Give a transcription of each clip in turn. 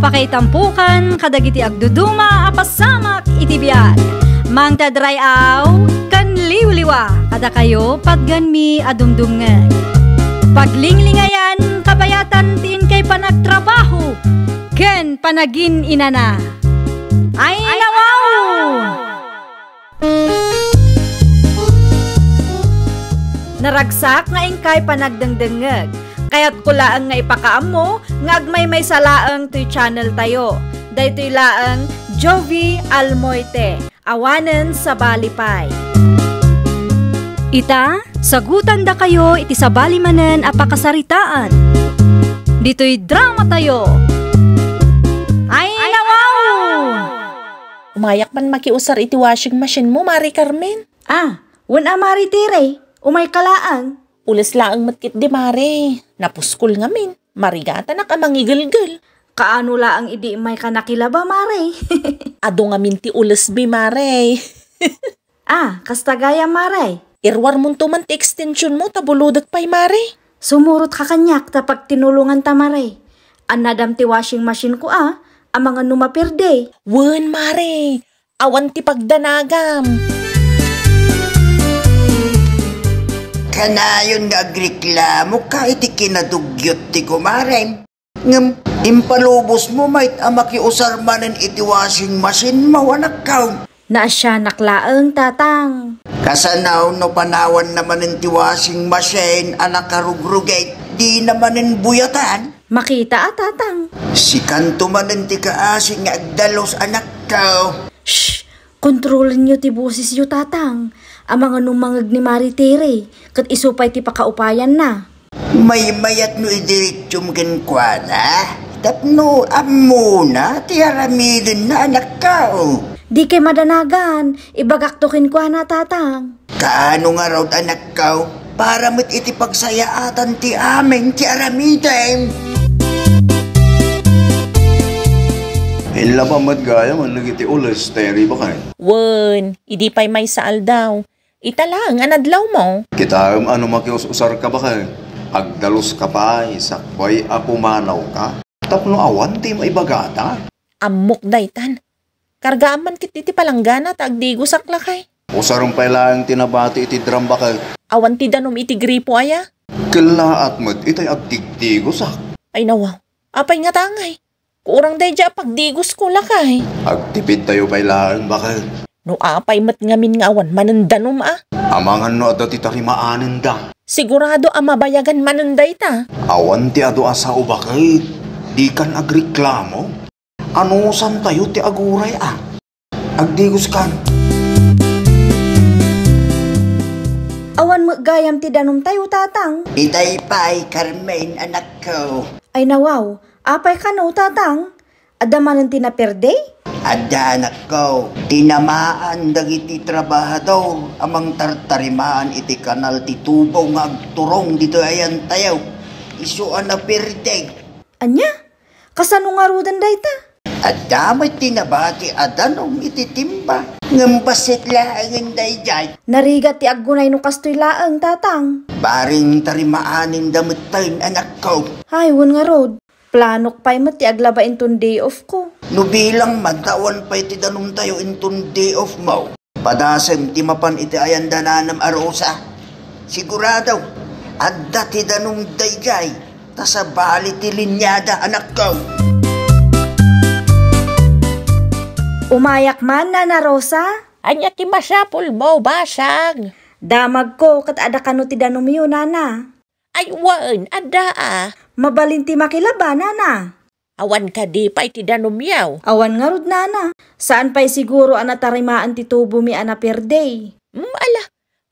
Apakaitampukan, kadagiti agduduma, apasamak itibiyag. Mang tadrayaw, kan liwliwa, kada kayo pagganmi adumdumngeg. Paglinglingayan, kabayatan tiin kay panagtrabaho, ken panagin inana. Ay nawaw! Naragsak nga ingkay panagdengdengeg. Kaya't kulaang nga ipakaam mo, nga agmay salaang to'y channel tayo. Daytoy laang Jovi Almoite, awanen sa balipay. Ita, sagutan da kayo iti sa balimanen apakasaritaan. Dito'y drama tayo. Ay nawaw! Umayak man makiusar iti washing machine mo, Mari Carmen. Wan Mari Tere, umay kalaang. Ulis laang matkit di, Mare. Napuskol ngamin. Marigata na ka mangigilgil. Kaano laang idi may kanakilaba, Mare? Ado ngamin ti ulis bi, Mare. Kasta gaya, Mare. Irwar mo man ti extension mo, tabuludat pa'y, Mare. Sumurot ka kanyak tapag tinulungan ta, Mare. Anadam ti washing machine ko, ang mga numapirde. Wen, Mare. Awan ti pagdanagam. Kanayon nga agreklamo ka iti kinadugyot ti kumarem. Ngam, impalubos mo mait amakiusar manen iti washing machine mawanak kaw. Na siya naklaang tatang. Kasanaw no panawan naman ti washing machine anak karugrugay, di naman buyatan. Makita tatang. Si kanto manen ti kaasing nga agdalos anak kaw. Shh! Kontrolin nyo ti busis yo tatang. Ang mga numangag ni Mari Tere, kat isupay ti pakaupayan na. May mayat no idiritsum genkwana, tapno amuna ti aramidin na anak kao. Di kay madanagan, ibagaktokin kwa na tatang. Kaano nga raw anak kao, para mo't iti pagsayaatan ti aming ti aramidin. Ila pa gaya man nagiti ulas, teri ba kayo? Wen, idi pa'y may saal daw. Ita lang, anadlaw mo. Kita ano makiusar ka ba kayo? Agdalos ka pa, isakway apumanaw ka. Tapno awan ti maibagata. Amok daytan. Kargaan kit iti palanggana ta agdigo saklakay. Usarong pa lang tinabati iti drum ba kayo? Awan ti danom iti gripo aya. Kalaat mo't itay agdigdigo sak. Ay nawaw, apay nga tangay. Kurang day dya pagdigos ko lakay. Agtipid tayo pa lang ba kayo? No apay mat ngamin nga awan manandanom Amangan no ado ti tarimaanin da. Sigurado mabayagan mananday ta. Awan ti ado asa ubakay. Di kan agreklamo. Ano san tayo ti aguray Agdigos kan. Awan magayam ti danom tayo tatang. Itay pa'y Carmen anak ko. Ay nawaw, apay ka no tatang. Adamanan ti naperde? Adda anak ko, tinamaan dagiti trabahador amang tartarimaan iti kanal ti tubo nga agturong dito ayan tayaw. Isuan na pirdeg. Anya? Kasano nga rudan dayta? Adda may tinabati adanong iti timba. Ngambasit laangin dayjay. Narigat ti aggunay no kastoy laang tatang. Baring tarimaanin damit tayo anak ko. Ay, wan nga rod. Planok pa'y mo ti aglaba intun day off ko. No bilang madtawan pa'y ti danong tayo intun day off mo. Padasem ti mapan iti ayan dananam arosa. Sigurado, adda ti danong dayjay. Tasabali ti linyada anak ko. Umayak man na Rosa? Anya ti masyapul mo, basag. Damag ko kat ada kano ti danom yun, nana. Ay wan, ada Mabalin ti makilaba, nana. Awan ka di pa'y ti danumyaw. Awan nga rod, nana. Saan pa'y siguro anatarimaan ti tubo mi per day? Ala,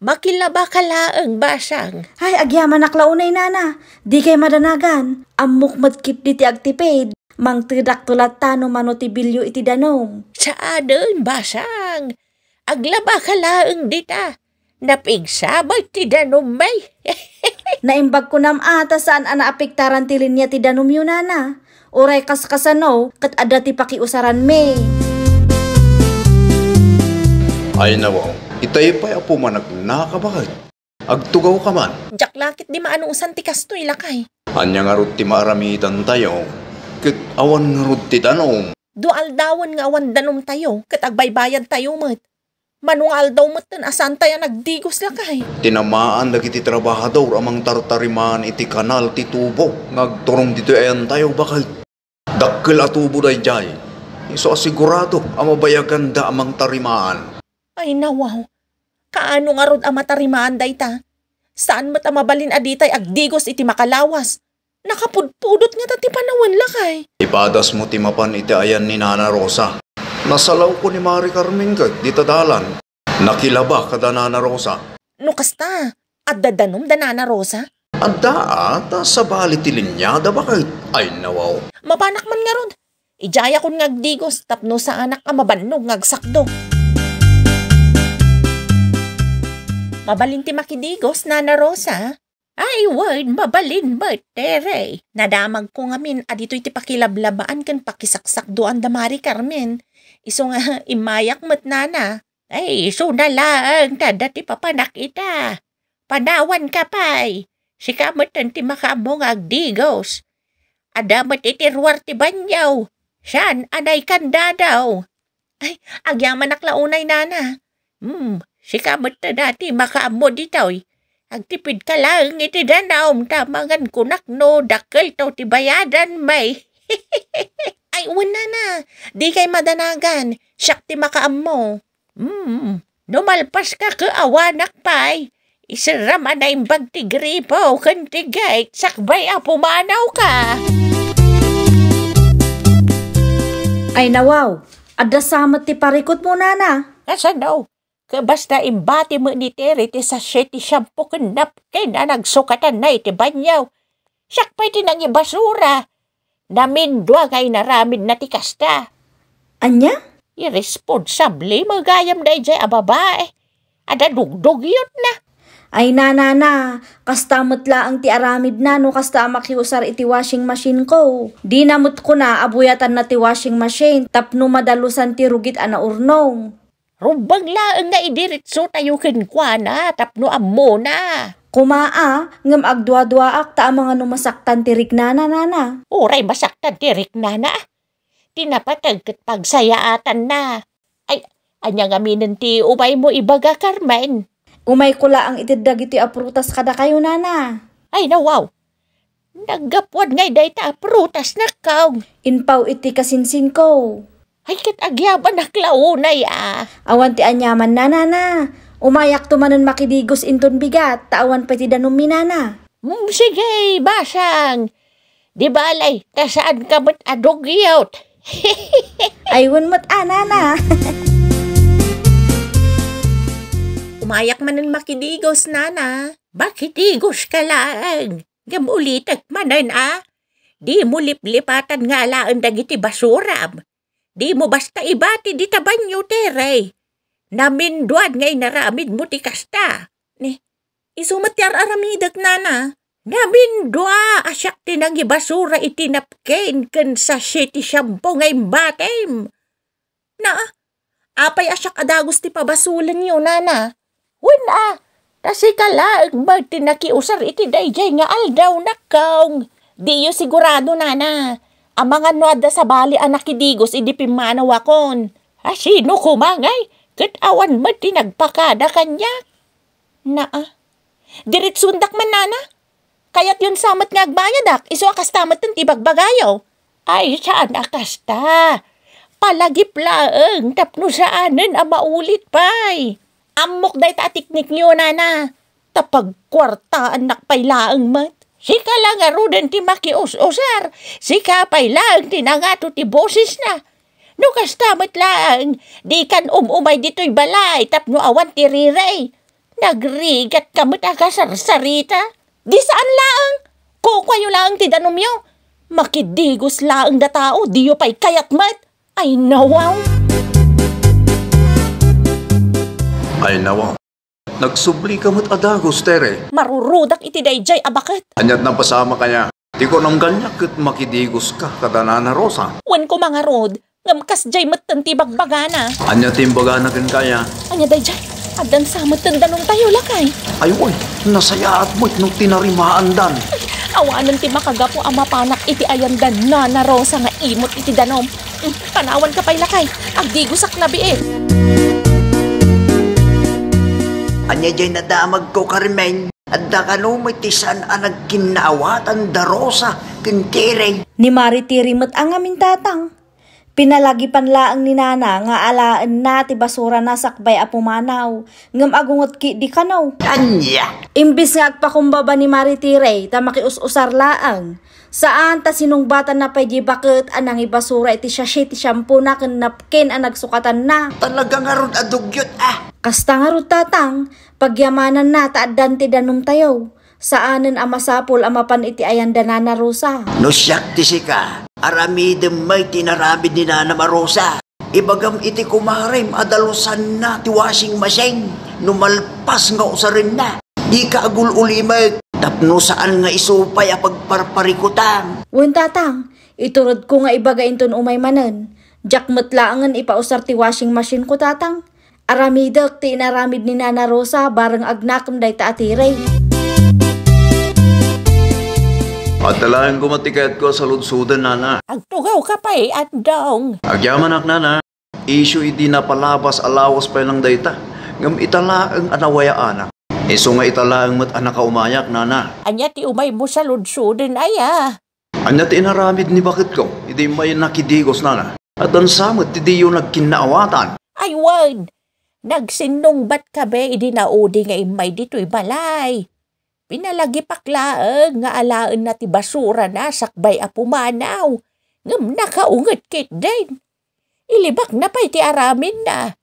makilaba ka laang, basag. Ay, agyaman naklaunay, nana. Di kay madanagan. Amok madkip di ti agtipid. Mang tidak tulat tano mano ti bilyo iti danom. Sa adon, basag. Aglaba ka laang dita. Napigsabay ti danom may. Naimbag ko nam ata saan anaapiktaran ti linya ti danom yun, nana. Uray kaskasano, kat ada ti pakiusaran me. Ay nawaw, itay pa'y apumanak nakabakit. Agtugaw ka man. Jak lakit di maanuusan ti kastoy lakay. Anya nga rot ti maaramitan tayo. Ket awan nga rod ti danom. Dual dawon nga awan danom tayo, ket agbaybayad tayo met. Manungal daw met asan tayo nagdigos lakay. Tinamaan dagiti trabahador amang tartariman iti kanal ti tubo. Ngagturong dito ayan tayo bakit. Dakkel atubo day jay. Iso asigurado amabayagan da amang tarimaan. Ay nawaw, kaano nga rod amatarimaan day ta? Saan mat amabalin aditay agdigos iti makalawas? Nakapudpudot nga ta ti panawan lakay. Ipadas mo timapan iti ayan ni Nana Rosa. Nasalaw ko ni Mari Carmen kag di tadalan. Nakilaba kada Nana Rosa. No kasta, at dadanom da Nana Rosa? Adda ta sa bali ti linyada bakit? Ay nawaw. Mapanak man nga rod. Ijaya kon ngagdigos tapno sa anak ang mabannog ngagsakdo. Mabalin ti makidigos, Nana Rosa? Ay, word, mabalin ba, tere? Nadamag ko nga min, adito iti pakilablabaan kan pakisaksakdoan da Mari Carmen. Iso nga, imayak mo't nana. Ay, iso na lang, dati papanak ita. Panawan ka pa'y. Sika mo't ti makamong agdigos. Adamat itirwar ti banyaw. Siyan, anay kanda daw. Ay, agyaman naklaunay nana. Sika mo't dati makamo dito'y. Agtipid ka lang iti danaom tamangan kunak no dakkel to ti bayadan may. Ay una na, di kay madanagan, siyak ti makaam mo. Numalpas ka kaawanak pa'y. Isarama na imbag ti gripo kan ti gait sakbay apumanaw ka. Ay nawaw, adda samat ti parikot mo nana. Asa daw? Basta imbati mo ni Tere ti sa ti shampoo ken napkin na nagsukatan na iti banyaw. Siyak pa'y tinang ibasura. Namindwa ngay naramid na ti kasta. Anya? Irresponsable magayam na ijay a babae. Ada dugdog yun na. Ay nana, kastamot laang ti aramid na no kasta makiusar iti washing machine ko. Di namot ko na abuyatan na ti washing machine tapno madalusan ti rugit ana urnong. Rumbang laang nga idiritso tayo kinkwana, tapno ammo na. Kumaa, ngam agdwa-dwaak ta mga numasaktan tirik nana. Uray masaktan tirik nana. Tinapatag kat pagsayaatan na. Ay, anya nga minin ti umay mo ibaga Carmen. Umay ko laang itidag iti aprutas kada kayo nana. Ay nawaw, naggapwan ngay day ta aprutas na kaw. Inpaw iti kasinsin ko. Ay, agyaban na klaunay Awan ti anyaman nana. Umayak tumanon makidigos inton bigat, taawan pa ti danom minana. Sige, basang. Di balay, tasaan ka ba't adogyot? Aywan mo't nana. Umayak manan makidigos, nana. Makidigos ka lang. Gamulitak manan Di mo liplipatan nga laan dagiti basuram. Di mo basta ibati di tabanyo, Tere. Naminduan ngay naramid mo ti kasta. Isumat yar aramidak nana. Namindua asyak tinang ibasura iti napken ken sa ti shampoo ngay batem. Apay asyak adagos ti pabasulan niyo, nana. Wala, tasi kalaang mag tinakiusar iti dayjay nga aldaw nakaw. Di yo sigurado, nana. Ang mga nuada sa bali anak idigos idi pimanaw akon. Sino kumangay? Kat awan mo tinagpakada kanya. Diritsundak man nana. Kaya't yun samat nga agbayadak. Iso akastamat ng tibagbagayaw. Ay saan akasta? Palagip laeng tapno saanen ang maulit pa'y. Amok day ta tiknik nyo nana. Tapag kwarta anak pa'y laeng mat. Sika lang arudan ti makius-usar. Sika pa'y lang tinangato ti boses na. No kastamat lang, di kan umay dito'y balay tapno awan ti riray. Nagrigat kamot akasarsarita. Di saan lang? Kukwayo lang ti danomyo. Makidigos lang da tao, diyo pa'y kayat mat. Ay nawaw. Ay nawaw. Nagsubli ka mo't adagos, Tere. Marurudak iti dayjay abakit. Anyat nang pasama kanya. Di ko nang ganyak kat makidigos ka kada Nana Rosa. Wan ko mga rod, ngamkas jay matan ti bagbagana. Anyat timbagana kin kaya. Anya dayjay, adan sa matan danong tayo lakay. Ay, nasayaat mo't nung tinarimaan dan. Awanan ti makagapo ang mapanak iti ayandan na Rosa nga imot iti danom. Panawan ka pa'y lakay, agdigo sa klabi eh. Anya jay nadamag ko, Carmen. At da ka no may tisan ang nagkinaawatan da Rosa, kintireng. Ni Maritiri met ang amin tatang. Pinalagi panlaang ni Nana nga alaan na ti basura na sakbay a pumanaw. Ngam agungot ki di kanaw. Anya! Imbis nga agpakumbaba ni Maritire ta makius-usar laang. Saan ta sinungbatan na pay di bakit anang ibasura iti sachet ti shampoo na ken napkin ang nagsukatan na. Talaga nga ron adugyot ah! Kasta nga ron tatang, pagyamanan na taaddan ti danom tayo. Saanen ang masapol ang mapan iti ayanda na Rosa. No siyak ti sika, aramidem may tinaramid ni Nana Rosa. Ibagam iti kumarim adalusan na ti washing machine. Numalpas nga usarin na. Di ka agul ulimag. Tapno saan nga isupay a pagparparikutan. Wen tatang, iturod ko nga ibagain ton umay manen. Jakmet laangan ipausar ti washing machine ko tatang. Aramidek ti inaramid ni Nana Rosa bareng agnakam day ta atire. At talagang kumatiket ko sa lutsudan, Nana. Agtugaw ka pa eh, at dong. Agyaman ak, Nana. Issue iti napalabas alawas pa lang dayta. Ngam italaang anawaya anak. Iso nga italaang mat anak ka umayak, Nana. Anya ti umay mo sa lutsudan aya. Anya ti inaramid ni bakit ko. Hindi may nakidigos, Nana. At ang samot, hindi yung nagkinaawatan. Ay wad, nagsinong bat ka be, idi naudi nga imay dito'y balay. Pinalagi paklaang nga alaan na ti basura na sakbay a pumanaw. Ngam nakaungat kit din. Ilibak na pa'y ti aramin na.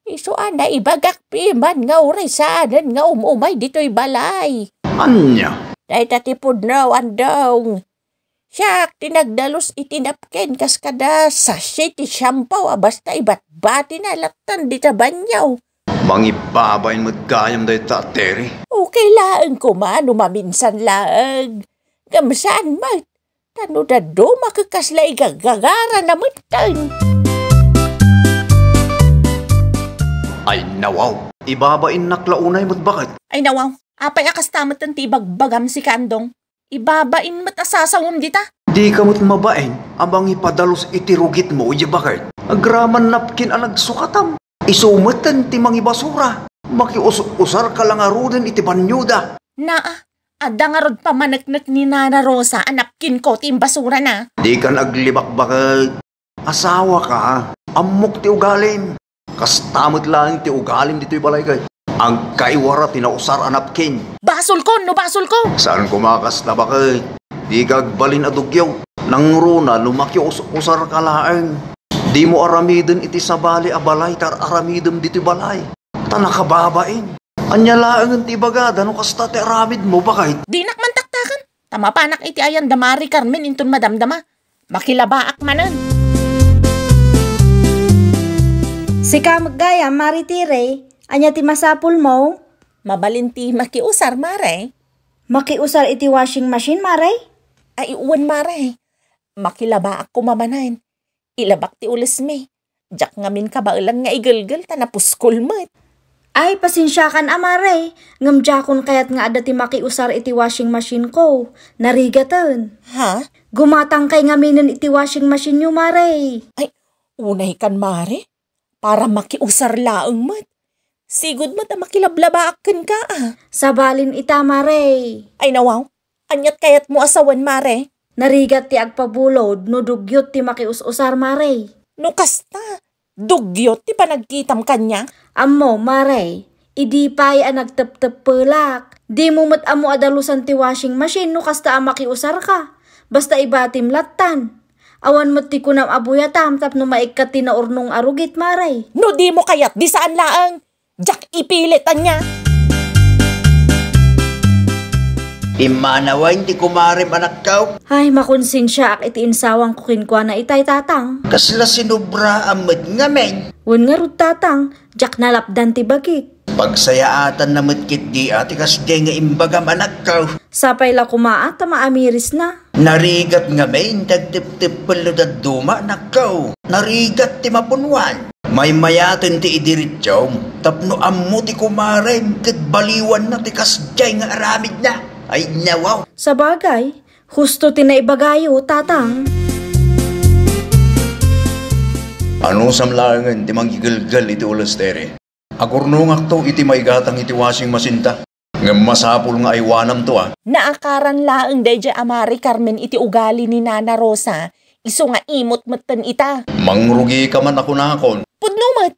Isuan na ibagak piman nga uray saanan nga umumay dito'y balay. Anya? Day tatipod na andong. Siyak tinagdalos itinapken kas kada sachet ti shampoo basta ibat bati na latan di tabanyaw. Mangibabayin magkayam dahi tateri. Okay laang ko man, umaminsan laang. Gamsaan mat, tano da do makakaslay gagagara na matan. Ay nawaw, ibabain naklaunay mo't bakit? Ay nawaw, apay akas tamat ang tibagbagam si Kandong. Ibabain mat asasawam dita. Di ka mo't mabain, abang ipadalos itirugit mo, iya bakit? Agraman napkin ang nagsukatam. Isumatan ti mangi basura. Makiusar ka lang arudin iti banyuda. Ada nga rod pamanaknak ni Nana Rosa, anapkin ko ti basura na. Di ka naglibak bakit? Asawa ka, amok ti ugalim. Kastamot lang ti ugalim dito'y balay kay. Ang kaiwara tinausar anapkin. Basol ko, no basol ko. Saan kumakas na bakit? Di kagbalin adugyaw. Nang runa lumakiusar ka laang. Di mo aramidin iti sabali a balay tar aramidin diti balay. Tanakababain. Anya laang ti bagada no kasta ti aramid mo bakit? Di nakmantaktakan. Tama panak iti ayan damari Carmen inton madamdama. Makilabaak manan. Sika maggaya Maritire, anya ti masapul mo? Mabalinti makiusar mare. Makiusar iti washing machine mare? Ay uwan mare. Makilabaak ko mamanain. Ilabak ti ulis me. Jak ngamin kabailan nga igalgal tanapuskol mat. Ay, pasensyakan amare. Ngamjakon kayat nga ada ti makiusar iti washing machine ko. Narigatan. Ha? Gumatang kay ngaminan iti washing machine nyo, mare. Ay, unay kan mare. Para makiusar laang mat. Sigod mat na makilablabaakan ka ah. Sabalin ita, mare. Ay nawaw, anyat kayat mo asawan mare. Narigat ti agpabulod, no dugyot ti makius-usar, mare. No kasta, dugyot ti panagkitam kanya. Ammo, mare, idi pa'y ang nagtep-tep-pelak. Di mo mat amo adalusan ti washing machine no kasta ang makiusar ka. Basta ibatim latan. Awan mo't ti kunam abuyatam tapno maikat ti naurnong arugit, mare. No di mo kayat, di saan laang. Jak ipilitan niya. Imanawain ti kumarim anak kaw. Ay, makonsensya ak iti insawang kukinkwa na itay tatang. Kasla sinubra amad ngamen. Wen nga rud tatang, jak nalapdan ti bagik. Pagsayaatan na matkit di ati kasdi nga imbagam anak kaw. Sapay la kumaat, maamiris na. Narigat ngamen, tagtip-tip paludad duma anak kaw. Narigat ti mapunwan. May mayatin ti idirityaw. Tapno ammo ti kumarim, kat baliwan na ti kasdi nga aramid na. Ay nawaw. Sa bagay, husto tinaibagayo, tatang. Ano samlangan ti manggigilgal iti ulas tere? Agurnungak to iti maigatang iti washing machine ta. Nga masapul nga aywanam to Naakaran laang dayjay Amari Carmen iti ugali ni Nana Rosa. Iso nga imot matan ita. Mangrugi ka man ako nakon. Pudnumat,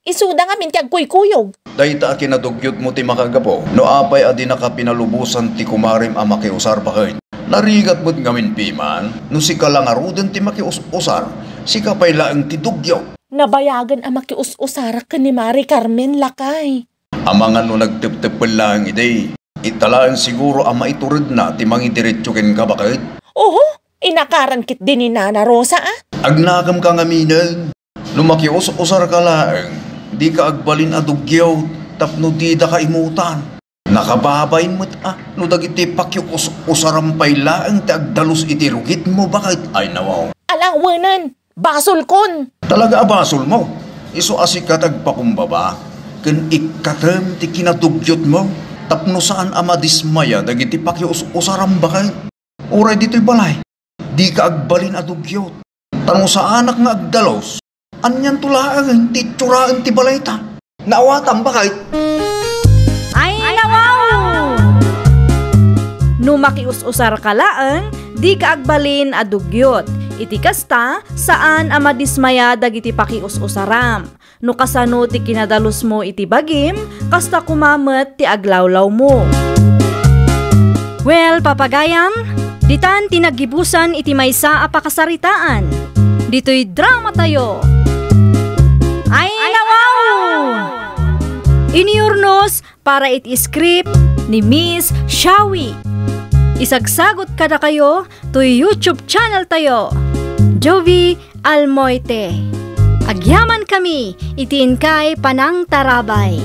isuda nga min ti agkuykuyog. Dayta kinadugyot mo ti makagapo. No apay adi nakapinalubusan ti kumarim a makiusar pa kayo. Narigat mo't ngamin piman. No si kalangaruden ti makiusar. Si kapay laang ti dugyaw. Nabayagan ang makius-usara ka ni Mari Carmen lakay. Amangan no nagtip-tipil lang ide. Italaan siguro ang maiturod na ti mangidiretsukin ka bakit? Oho, inakaran kit din ni Nana Rosa Agnagam ka nga minan. Lumakius-usar ka lang. Di ka agbalin adugyaw. Tapno di da ka imutan. Nakababayin mo't no dagiti pakius-usarampay laang ti agdalus iti rugit mo bakit? Ay nawaw. Alawanan, basol kon. Talaga abasol mo. Iso asikat agpakumbaba. Ken ikatem ti kinadugyot mo. Tapno saan ama dismaya dagiti pakius-usaram bakit? Uray dito'y balay. Di ka agbalin adugyot. Tanong sa anak nga agdalos. Anyan tulaan ti tsuraan ti balay ta. Naawatan bakit? Ay, nawaw! No makius-usar ka laang, di ka agbalin adugyot. Iti kasta, saan ama dismaya dagiti pakius-usaram. No kasano ti kinadalos mo iti bagim, kasta kumamet ti aglawlaw mo. Well, papagayam, ditan tinagibusan iti maysa a pakasaritaan. Dito'y drama tayo. Ay, nawaw! Iniurnos para iti script ni Miss Shawi. Isagsagot kada kayo to YouTube channel tayo, Jovi Almoite. Agyaman kami, itiin kay Panang Tarabay.